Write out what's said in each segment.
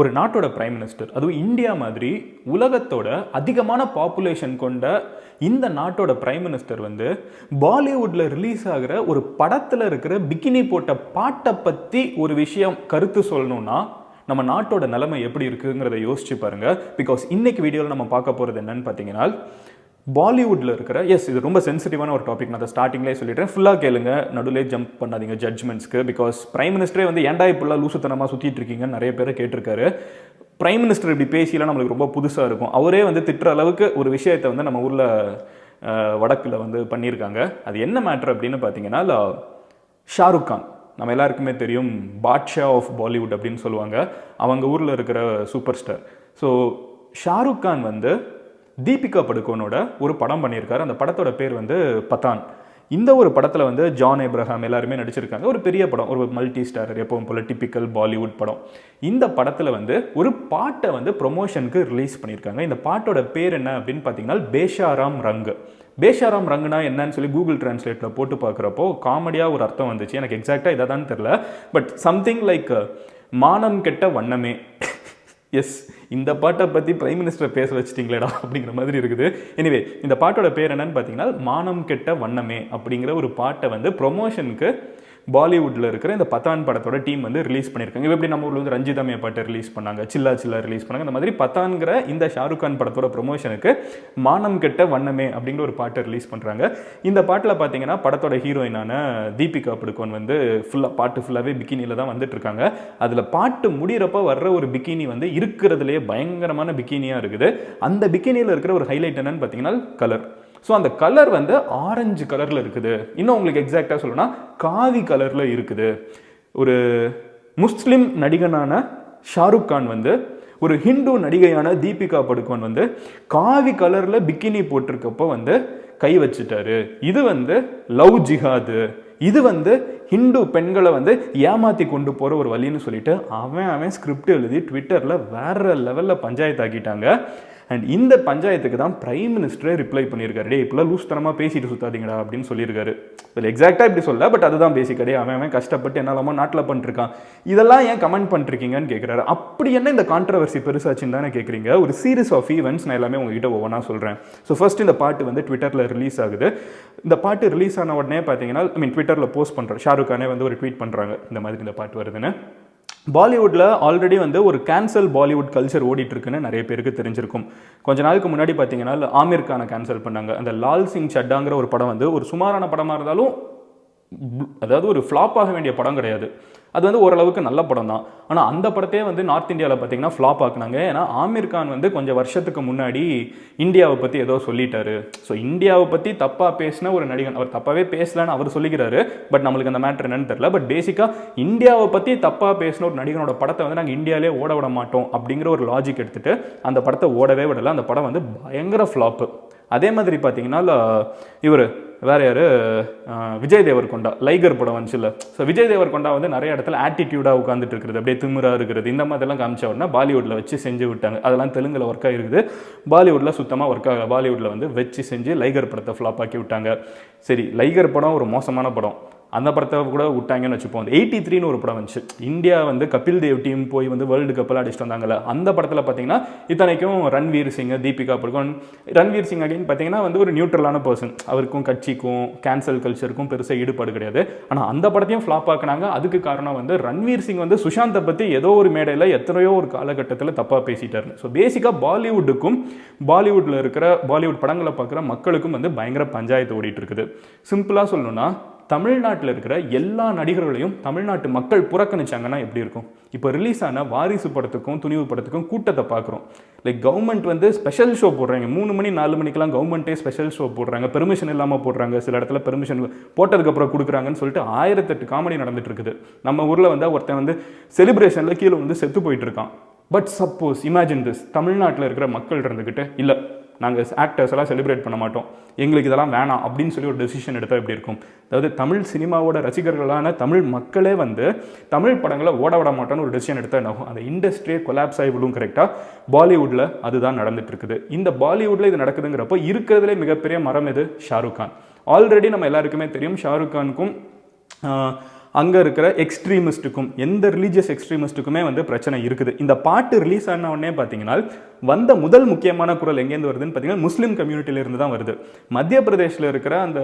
ஒரு நாட்டோட prime minister, அதுவும் இந்தியா மாதிரி உலகத்தோட அதிகமான பாப்புலேஷன் கொண்ட இந்த நாட்டோட பிரைம் மினிஸ்டர் வந்து பாலிவுட்ல ரிலீஸ் ஆகிற ஒரு படத்தில் இருக்கிற பிகினி போட்ட பாட்டை பற்றி ஒரு விஷயம் கருத்து சொல்லணும்னா நம்ம நாட்டோட நிலைமை எப்படி இருக்குங்கிறத யோசிச்சு பாருங்க. பிகாஸ் இன்னைக்கு வீடியோவில் நம்ம பார்க்க போகிறது என்னன்னு பார்த்தீங்கன்னா, பாலிவுட்டில் இருக்கிற இது ரொம்ப சென்சிட்டிவான ஒரு டாபிக். நான் அதை ஸ்டார்டிங்லேயே சொல்லிடுறேன், ஃபுல்லாக கேளுங்க, நடுவிலே ஜம்ப் பண்ணாதீங்க ஜட்ஜ்மெண்ட்ஸ்க்கு. பிகாஸ் பிரைம் மினிஸ்டரே வந்து ஏன்டா இப்பெல்லாம் லூசுத்தனமாக சுற்றிட்டு இருக்கீங்கன்னு நிறைய பேர் கேட்டிருக்காரு. பிரைம் மினிஸ்டர் இப்படி பேசியெல்லாம் நம்மளுக்கு ரொம்ப புதுசாக இருக்கும். அவரே வந்து திட்டுற அளவுக்கு ஒரு விஷயத்தை வந்து நம்ம ஊரில் வடக்கில் வந்து பண்ணியிருக்காங்க. அது என்ன மேட்ரு அப்படின்னு பார்த்தீங்கன்னா, ஷாருக் கான் நம்ம எல்லாருக்குமே தெரியும், பாட்ஷா ஆஃப் பாலிவுட் அப்படின்னு சொல்லுவாங்க. அவங்க ஊரில் இருக்கிற super star. So Shahrukh Khan வந்து தீபிகா படுகோனோட ஒரு படம் பண்ணியிருக்காரு. அந்த படத்தோட பேர் வந்து பத்தான். இந்த ஒரு படத்தில் வந்து ஜான் ஏப்ரஹாம் எல்லாருமே நடிச்சிருக்காங்க. ஒரு பெரிய படம், ஒரு மல்டி ஸ்டாரர், எப்பவும் போல டிப்பிக்கல் பாலிவுட் படம். இந்த படத்தில் வந்து ஒரு பாட்டை வந்து ப்ரொமோஷனுக்கு ரிலீஸ் பண்ணியிருக்காங்க. இந்த பாட்டோட பேர் என்ன அப்படின்னு பார்த்தீங்கன்னா, பேஷாராம் ரங். பேஷாராம் ரங்குனா என்னன்னு சொல்லி கூகுள் டிரான்ஸ்லேட்டில் போட்டு பார்க்குறப்போ காமெடியாக ஒரு அர்த்தம் வந்துச்சு. எனக்கு எக்ஸாக்டாக இதை தான் தெரில, பட் சம்திங் லைக் மானம் கெட்ட வண்ணமே. இந்த பாட்டை பற்றி பிரைம் மினிஸ்டர் பேச வச்சிட்டிங்களேடா அப்படிங்கிற மாதிரி இருக்குது. எனிவே, இந்த பாட்டோட பேர் என்னன்னு பார்த்தீங்கன்னா, மானம் கெட்ட வண்ணமே அப்படிங்கிற ஒரு பாட்டை வந்து ப்ரொமோஷனுக்கு பாலிவுட்டில் இருக்கிற இந்த பத்தான் படத்தோட டீம் வந்து ரிலீஸ் பண்ணியிருக்காங்க. எப்படி நம்ம ஊரில் வந்து ரஞ்சிதமே பாட்டை ரிலீஸ் பண்ணாங்க, சில்லா சில்லா ரிலீஸ் பண்ணாங்க, இந்த மாதிரி பத்தான்கிற இந்த ஷாருக் கான் படத்தோட ப்ரொமோஷனுக்கு மானம் கெட்ட வண்ணமே அப்படிங்கிற ஒரு பாட்டை ரிலீஸ் பண்ணுறாங்க. இந்த பாட்டில் பார்த்தீங்கன்னா படத்தோட ஹீரோயினான தீபிகா படுகோன் வந்து பாட்டு ஃபுல்லாகவே பிகினியில் தான் வந்துட்டு இருக்காங்க. அதில் பாட்டு முடிகிறப்ப வர்ற ஒரு பிகினி வந்து இருக்கிறதுலே பயங்கரமான பிகினியாக இருக்குது. அந்த பிகினியில் இருக்கிற ஒரு ஹைலைட் என்னன்னு பார்த்தீங்கன்னா கலர். ஸோ அந்த கலர் வந்து ஆரஞ்சு கலரில் இருக்குது. இன்னும் உங்களுக்கு எக்ஸாக்டாக சொல்லணும்னா காவி கலரில் இருக்குது. ஒரு முஸ்லிம் நடிகனான ஷாருக் கான் வந்து ஒரு ஹிந்து நடிகையான தீபிகா படுகோன் வந்து காவி கலரில் பிக்கினி போட்டிருக்கப்போ வந்து கை வச்சுட்டாரு. இது வந்து லவ் ஜிஹாது, இது வந்து ஹிந்து பெண்களை வந்து ஏமாற்றி கொண்டு போகிற ஒரு வழின்னு சொல்லிட்டு அவன் ஸ்கிரிப்ட் எழுதி ட்விட்டரில் வேற லெவலில் பஞ்சாயத்து ஆக்கிட்டாங்க. அண்ட் இந்த பஞ்சாயத்துக்கு தான் பிரைம் மினிஸ்டரே ரிப்ளை பண்ணியிருக்காரு. டே இப்பெல்லாம் லூஸ் தனமாக பேசிட்டு சுத்தாதீங்கடா அப்படின்னு சொல்லியிருக்காரு. இதில் எக்ஸாக்டாக இப்படி சொல்ல, பட் அதுதான் பேசிக்கடே. அவன் கஷ்டப்பட்டு என்னாலாமா நாட்டில் பண்ணிருக்கான், இதெல்லாம் ஏன் கமெண்ட் பண்ணிருக்கீங்கன்னு கேட்குறாரு. அப்படி என்ன இந்த கான்ட்ரவர்சி பெருசாச்சுன்னு தானே கேட்குறீங்க. ஒரு சீரிஸ் ஆஃப் ஈவெண்ட்ஸ் நான் எல்லாமே உங்ககிட்ட ஒவ்வொன்றா சொல்கிறேன். ஸோ ஃபர்ஸ்ட் இந்த பாட்டு வந்து ட்விட்டரில் ரிலீஸ் ஆகுது. இந்த பாட்டு ரிலீஸ் ஆன உடனே பார்த்தீங்கன்னா, ட்விட்டரில் போஸ்ட் பண்ணுறேன், ஷாருக் கானே வந்து ஒரு ட்வீட் பண்ணுறாங்க, இந்த மாதிரி இந்த பாட்டு வருதுன்னு. பாலிவுட்டில் ஆல்ரெடி வந்து ஒரு கேன்சல் பாலிவுட் கல்ச்சர் ஓடிட்டு இருக்குன்னு நிறைய பேருக்கு தெரிஞ்சிருக்கும். கொஞ்ச நாளுக்கு முன்னாடி பார்த்தீங்கன்னா ஆமீர் கானை கேன்சல் பண்ணாங்க. அந்த லால் சிங் சட்டாங்கிற ஒரு படம் வந்து ஒரு சுமாரான படமாக இருந்தாலும், அதாவது ஒரு ஃப்ளாப் ஆக வேண்டிய படம் கிடையாது, அது வந்து ஓரளவுக்கு நல்ல படம் தான். ஆனால் அந்த படத்தையே வந்து நார்த் இந்தியாவில் பார்த்தீங்கன்னா ஃப்ளாப் ஆக்குனாங்க. ஏன்னா ஆமீர் கான் வந்து கொஞ்சம் வருஷத்துக்கு முன்னாடி இந்தியாவை பற்றி ஏதோ சொல்லிட்டாரு. ஸோ இந்தியாவை பற்றி தப்பாக பேசின ஒரு நடிகன், அவர் தப்பாகவே பேசலான்னு அவர் சொல்லிக்கிறாரு, பட் நம்மளுக்கு அந்த மேட்ரு என்னன்னு தெரியல. பட் பேசிக்காக இந்தியாவை பற்றி தப்பாக பேசின ஒரு நடிகனோட படத்தை வந்து நாங்கள் இந்தியாவிலே ஓட விட மாட்டோம் அப்படிங்கிற ஒரு லாஜிக் எடுத்துகிட்டு அந்த படத்தை ஓடவே விடலை. அந்த படம் வந்து பயங்கர ஃப்ளாப்பு. அதே மாதிரி பார்த்தீங்கன்னா இவர் வேற யாரு, விஜய் தேவர்கொண்டா, லைகர் படம் வந்துச்சுல்ல. ஸோ விஜய் தேவர்கொண்டா வந்து நிறைய இடத்துல ஆட்டிடியூடாக உட்காந்துட்டு இருக்கிறது, அப்படியே திமிரா இருக்கிறது, இந்த மாதிரிலாம் காமிச்ச உடனே பாலிவுட்டில் வச்சு செஞ்சு விட்டாங்க. அதெல்லாம் தெலுங்கில் ஒர்க் ஆகிருக்குது, பாலிவுட்டில் சுத்தமாக ஒர்க் ஆகல. பாலிவுட்டில் வந்து வச்சு செஞ்சு லைகர் படத்தை ஃப்ளாப் ஆக்கி விட்டாங்க. சரி, லைகர் படம் ஒரு மோசமான படம், அந்த படத்தை கூட விட்டாங்கன்னு வச்சுப்போம். 83ன்னு ஒரு படம் வந்துச்சு. இந்தியா வந்து கபில் தேவ் டீம் போய் வந்து வேர்ல்டு கப்பெல்லாம் அடிச்சுட்டு வந்தாங்கல்ல. அந்த படத்தில் பார்த்தீங்கன்னா இத்தனைக்கும் ரன்வீர் சிங், தீபிகா படுகோன். ரன்வீர் சிங் அகைன் பார்த்தீங்கன்னா வந்து ஒரு நியூட்ரலான பர்சன், அவருக்கும் கட்சிக்கும் கேன்சல் கல்ச்சருக்கும் பெருசாக ஈடுபாடு கிடையாது. ஆனால் அந்த படத்தையும் ஃப்ளாப் ஆக்குனாங்க. அதுக்கு காரணம் வந்து ரன்வீர் சிங் வந்து சுஷாந்தை பற்றி ஏதோ ஒரு மேடையில் எத்தனையோ ஒரு காலகட்டத்தில் தப்பாக பேசிட்டாரு. ஸோ பேசிக்காக பாலிவுட்டுக்கும் பாலிவுட்டில் இருக்கிற பாலிவுட் படங்களை பார்க்குற மக்களுக்கும் வந்து பயங்கர பஞ்சாயத்து ஓடிட்டு இருக்குது. சிம்பிளாக சொல்லணும்னா, தமிழ்நாட்டில் இருக்கிற எல்லா நடிகர்களையும் தமிழ்நாட்டு மக்கள் புறக்கணிச்சாங்கன்னா எப்படி இருக்கும்? இப்போ ரிலீஸ் ஆன வாரிசு படத்துக்கும் துணிவு படத்துக்கும் கூட்டத்தை பார்க்குறோம். லைக் கவர்மெண்ட் வந்து ஸ்பெஷல் ஷோ போடுறாங்க, 3 மணி 4 மணிக்கெல்லாம் கவர்மெண்ட்டே ஸ்பெஷல் ஷோ போடுறாங்க, பெர்மிஷன் இல்லாமல் போடுறாங்க, சில இடத்துல பெர்மிஷன் போட்டதுக்கப்புறம் கொடுக்குறாங்கன்னு சொல்லிட்டு 1008 காமெடி நடந்துட்டு இருக்குது. நம்ம ஊரில் வந்து ஒருத்தன் வந்து செலிப்ரேஷனில் கீழே வந்து செத்து போயிட்டு இருக்கான். பட் சப்போஸ் இமேஜின் திஸ், தமிழ்நாட்டில் இருக்கிற மக்கள் இருந்துக்கிட்டு இல்லை நாங்கள் ஆக்டர்ஸ் எல்லாம் செலிப்ரேட் பண்ண மாட்டோம், எங்களுக்கு இதெல்லாம் வேணாம் அப்படின்னு சொல்லி ஒரு டெசிஷன் எடுத்தால் எப்படி இருக்கும்? அதாவது தமிழ் சினிமாவோட ரசிகர்களான தமிழ் மக்களே வந்து தமிழ் படங்களை ஓட விட மாட்டோன்னு ஒரு டெசிஷன் எடுத்தால் என்ன ஆகும்? அந்த இண்டஸ்ட்ரியே கொலாப்ஸ் ஆகி விடும். கரெக்டாக பாலிவுட்டில் அதுதான் நடந்துட்டு இருக்குது. இந்த பாலிவுட்டில் இது நடக்குதுங்கிறப்போ இருக்கிறதுலே மிகப்பெரிய மரம் எது? ஷாருக் கான். ஆல்ரெடி நம்ம எல்லாருக்குமே தெரியும், ஷாருக் கானுக்கும் அங்கே இருக்கிற எக்ஸ்ட்ரீமிஸ்ட்டுக்கும் எந்த ரிலீஜியஸ் எக்ஸ்ட்ரீமிஸ்ட்டுக்குமே வந்து பிரச்சனை இருக்குது. இந்த பாட்டு ரிலீஸ் ஆன உடனே பார்த்தீங்கன்னா வந்த முதல் முக்கியமான குரல் எங்கேருந்து வருதுன்னு பார்த்தீங்கன்னா முஸ்லீம் கம்யூனிட்டியிலேருந்து தான் வருது. மத்திய பிரதேசில் இருக்கிற அந்த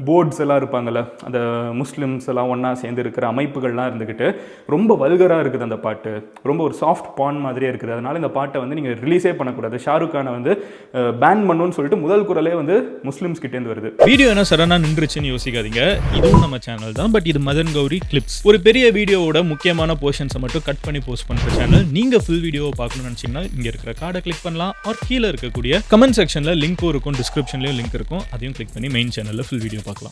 போர்ட்ஸ் எல்லாம் இருப்பாங்கள்ல, அந்த முஸ்லிம்ஸ் எல்லாம் ஒன்றா சேர்ந்து இருக்கிற அமைப்புகள்லாம் இருந்துக்கிட்டு ரொம்ப வல்கராக இருக்குது அந்த பாட்டு, ரொம்ப ஒரு சாஃப்ட் பான் மாதிரியே இருக்குது. அதனால் இந்த பாட்டை வந்து நீங்கள் ரிலீஸே பண்ணக்கூடாது, ஷாருக் கானை வந்து பேன் பண்ணணும்னு சொல்லிட்டு முதல் குரலே வந்து முஸ்லிம்ஸ் கிட்டேருந்து வருது. வீடியோ என்ன சடனாக நின்றுச்சுன்னு யோசிக்காதீங்க, இதுவும் நம்ம சேனல் தான். பட் இது மதன் கௌரி கிளிப்ஸ், ஒரு பெரிய வீடியோவோட முக்கியமான போர்ஷன்ஸை மட்டும் கட் பண்ணி போஸ்ட் பண்ணுற சேனல். நீங்கள் ஃபுல் வீடியோவை பார்க்கணும்னு நினச்சிங்கன்னா இங்கே இருக்கிற கார்டை கிளிக் பண்ணலாம். ஆர் கீழே இருக்கக்கூடிய கமெண்ட் செக்ஷனில் லிங்க்கும் இருக்கும், டிஸ்கிரிப்ஷன்லேயும் லிங்க் இருக்கும், அதையும் கிளிக் பண்ணி மெயின் சேனலில் ஃபுல் வீடியோ பார்க்கலாம்.